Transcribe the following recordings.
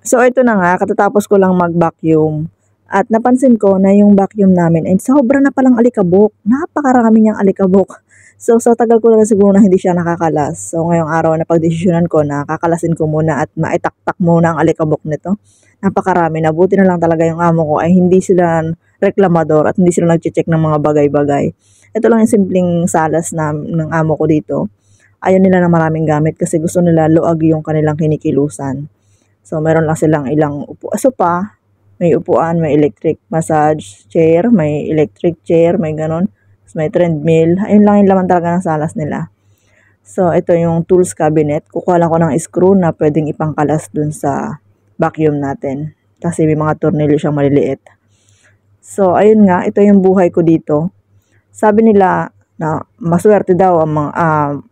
So ito na nga, katatapos ko lang mag-vacuum at napansin ko na yung vacuum namin ay sobra na palang alikabok. Napakarami niyang alikabok. So sa tagal ko na siguro na hindi siya nakakalas. So ngayong araw na pagdesisyonan ko na kakalasin ko muna at maitaktak muna ang alikabok nito. Napakarami na. Buti na lang talaga yung amo ko ay hindi sila reklamador at hindi sila nagche-check ng mga bagay-bagay. Ito lang yung simpleng salas ng amo ko dito. Ayaw nila na maraming gamit kasi gusto nila luag yung kanilang kinikilusan. So, meron lang silang ilang sopa, may upuan, may electric massage chair, may electric chair, may ganon. May treadmill. Ayun lang yung laman talaga ng salas nila. So, ito yung tools cabinet. Kukuha lang ko ng screw na pwedeng ipangkalas dun sa vacuum natin. Kasi may mga tornilyo siyang maliliit. So, ayun nga. Ito yung buhay ko dito. Sabi nila na maswerte daw ang mga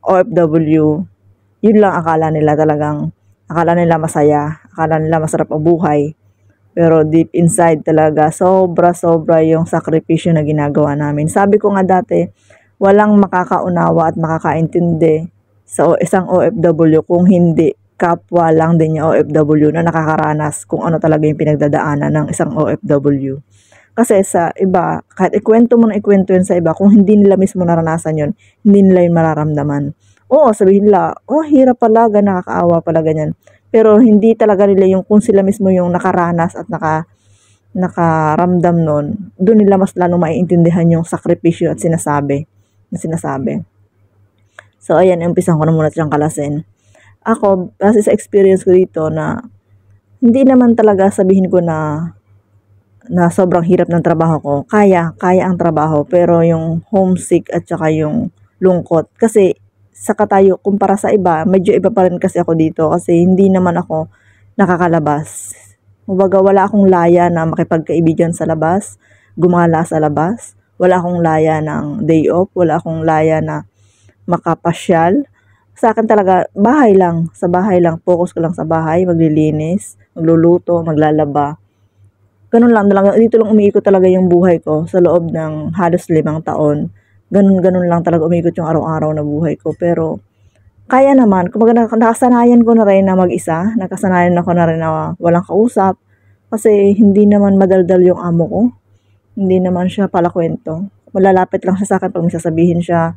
OFW. Yun lang akala nila talagang. Akala nila masaya, akala nila masarap ang buhay. Pero deep inside talaga, sobra-sobra yung sakripisyo na ginagawa namin. Sabi ko nga dati, walang makakaunawa at makakaintindi sa isang OFW kung hindi kapwa lang din yung OFW na nakakaranas kung ano talaga yung pinagdadaanan ng isang OFW. Kasi sa iba, kahit ikwento mo na ikwento yun sa iba, kung hindi nila mismo naranasan yun, hindi nila yun mararamdaman. Oo, sabihin nila, oh, hirap pala, nakakaawa pala, ganyan. Pero hindi talaga nila yung kung sila mismo yung nakaranas at nakaramdam nun, doon nila mas lalo maiintindihan yung sakripisyo at sinasabi. So, ayan, umpisan ko na muna siyang kalasin. Ako, kasi sa experience ko dito na hindi naman talaga sabihin ko na sobrang hirap ng trabaho ko. Kaya ang trabaho, pero yung homesick at saka yung lungkot. Kasi saka tayo, kumpara sa iba, medyo iba pa rin kasi ako dito kasi hindi naman ako nakakalabas. Kumbaga, wala akong laya na makipagkaibigan sa labas, gumala sa labas. Wala akong laya ng day off, wala akong laya na makapasyal. Sa akin talaga, bahay lang. Sa bahay lang, focus ko lang sa bahay, maglilinis, magluluto, maglalaba. Ganun lang talaga, dito lang umiikot talaga yung buhay ko sa loob ng halos 5 taon. Ganun lang talaga umikot yung araw-araw na buhay ko. Pero, kaya naman, kumbaga nakasanayan ko na rin na mag-isa. Nakasanayan ako na rin na walang kausap. Kasi hindi naman madaldal yung amo ko. Hindi naman siya palakwento. Malalapit lang siya sa akin pag may sasabihin siya.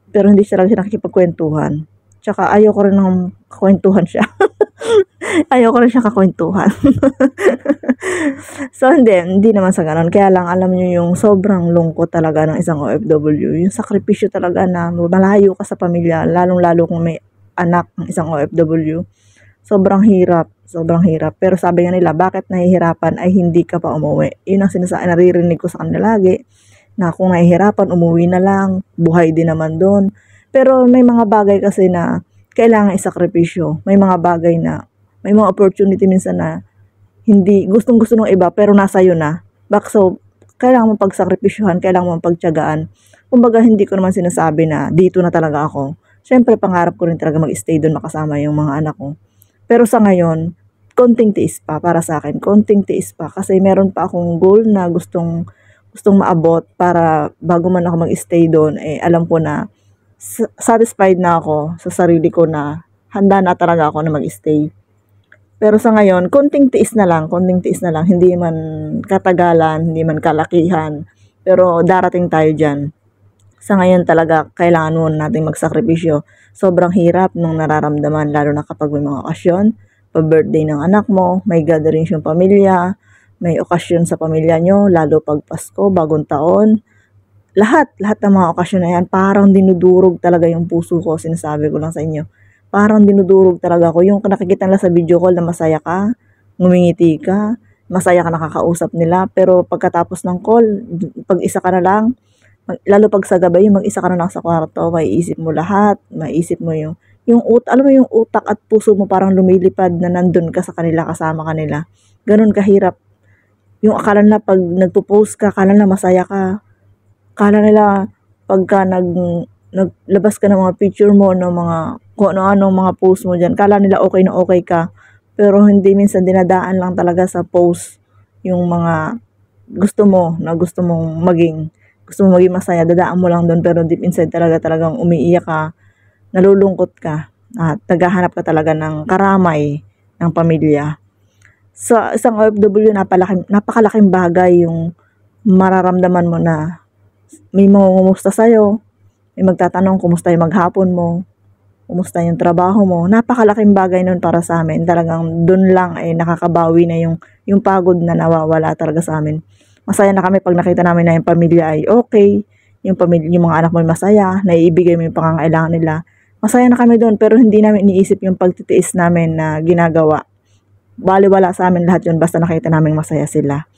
Pero hindi siya lang siya nakikipagkwentuhan. Tsaka ayoko rin ng kwentuhan siya. Ayoko rin siya kakwentuhan. So, hindi naman sa ganun. Kaya lang, alam nyo yung sobrang lungkot talaga ng isang OFW. Yung sakripisyo talaga na malayo ka sa pamilya, lalong-lalo kung may anak ng isang OFW. Sobrang hirap. Pero sabi nga nila, bakit nahihirapan ay hindi ka pa umuwi? Yun ang naririnig ko sa kanila lagi. Na kung nahihirapan, umuwi na lang. Buhay din naman doon. Pero may mga bagay kasi na kailangan isakripisyo. May mga bagay na, may mga opportunity minsan na hindi gustong-gusto ng iba pero nasa iyo na. So, kailangan mong pagsakripisyohan, kailangan mong pagtiyagaan. Kumbaga, hindi ko naman sinasabi na dito na talaga ako. Siyempre, pangarap ko rin talaga mag-stay doon makasama yung mga anak ko. Pero sa ngayon, konting tiis pa para sa akin. Konting tiis pa kasi meron pa akong goal na gustong maabot para bago man ako mag-stay doon, alam ko na satisfied na ako sa sarili ko na handa na talaga ako na mag-stay. Pero sa ngayon, konting tiis na lang, hindi man katagalan, hindi man kalakihan, pero darating tayo dyan. Sa ngayon talaga, kailangan mo natin magsakripisyo. Sobrang hirap nung nararamdaman, lalo na kapag may mga okasyon, pa-birthday ng anak mo, may gatherings yung pamilya, may okasyon sa pamilya nyo, lalo pag Pasko, bagong taon. Lahat ng mga okasyon na yan, parang dinudurog talaga yung puso ko, sinasabi ko lang sa inyo. Parang dinudurog talaga ako. Yung nakikita nila sa video call na masaya ka, ngumingiti ka, masaya ka nakakausap nila, pero pagkatapos ng call, pag isa ka na lang, lalo pag sa gabi, mag-isa ka na lang sa kwarto, maiisip mo lahat, maiisip mo alam mo yung utak at puso mo parang lumilipad na nandun ka sa kanila, kasama kanila. Ganun kahirap. Yung akala nila pag nagpo-post ka, akala nila masaya ka. Akala nila pagka naglabas ka ng mga picture mo, ng mga kung ano-ano mga post mo dyan, akala nila okay na okay ka. Pero hindi, minsan dinadaan lang talaga sa post yung mga gusto mong maging masaya, dadaan mo lang doon, pero deep inside talagang umiiyak ka, nalulungkot ka, at naghahanap ka talaga ng karamay, ng pamilya. Sa isang OFW, napakalaking bagay yung mararamdaman mo na may mangungumusta sa'yo, may magtatanong kumusta yung maghapon mo, kumusta yung trabaho mo. Napakalaking bagay nun para sa amin. Talagang dun lang ay nakakabawi na yung pagod na nawawala talaga sa amin. Masaya na kami pag nakita namin na yung pamilya ay okay, yung mga anak mo ay masaya, naiibigay mo yung pangangailangan nila. Masaya na kami doon, pero hindi namin iniisip yung pagtitiis namin na ginagawa. Baliwala sa amin lahat yun basta nakita namin masaya sila.